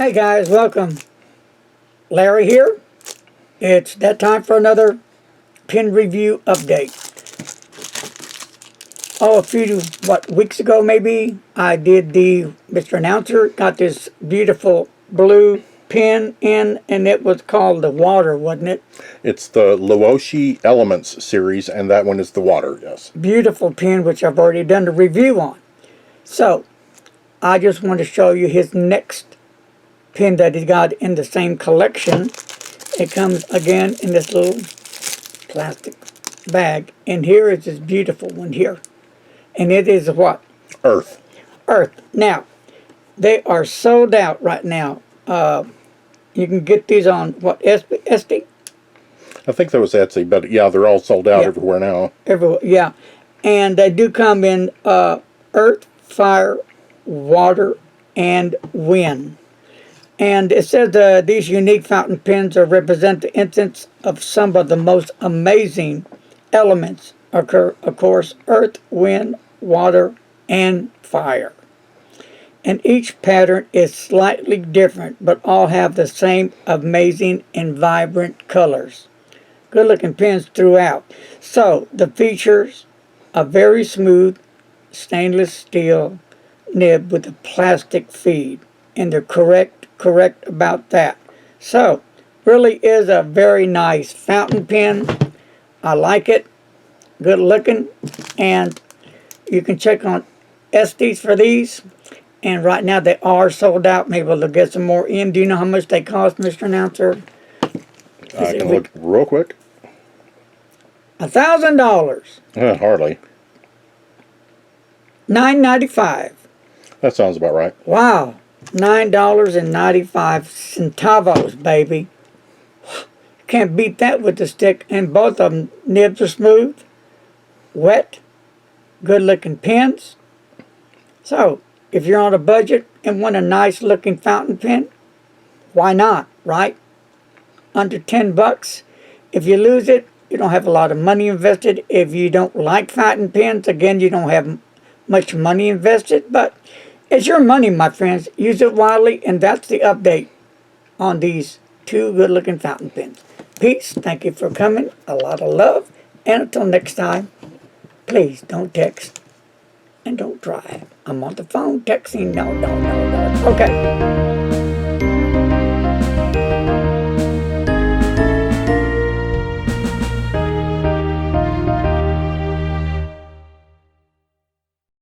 Hi guys, welcome. Larry here. It's that time for another pen review update. Oh, a few, weeks ago maybe, I did the Mr. Announcer, got this beautiful blue pen in, and it was called the Water, wasn't it? It's the Luoshi Elements series, and that one is the Water, yes. Beautiful pen, which I've already done the review on. So, I just want to show you his next pen that he got in the same collection. It comes again in this little plastic bag, and here is this beautiful one here, and it is what? Earth. Earth. Now they are sold out right now. You can get these on what, SD? I think that was Etsy, but yeah, they're all sold out everywhere now. Everywhere, yeah. And they do come in earth, fire, water, and wind. And it says these unique fountain pens represent the instance of some of the most amazing elements occur, of course, earth, wind, water, and fire. And each pattern is slightly different, but all have the same amazing and vibrant colors. Good looking pens throughout. So the features a very smooth stainless steel nib with a plastic feed, and they're correct about that. So really is a very nice fountain pen. I like it. Good looking, and you can check on Estes for these, and right now they are sold out. Maybe we'll get some more in. Do you know how much they cost, Mr. Announcer? I can look real quick. $1,000. Hardly. $9.95. That sounds about right. Wow. $9.95, baby. Can't beat that with the stick. And both of them nibs are smooth, wet, good looking pens. So if you're on a budget and want a nice looking fountain pen, why not, right? Under 10 bucks. If you lose it, you don't have a lot of money invested. If you don't like fountain pens, again, you don't have much money invested, but it's your money, my friends. Use it wisely, and that's the update on these two good-looking fountain pens. Peace. Thank you for coming. A lot of love. And until next time, please don't text and don't drive. I'm on the phone texting. No. Okay.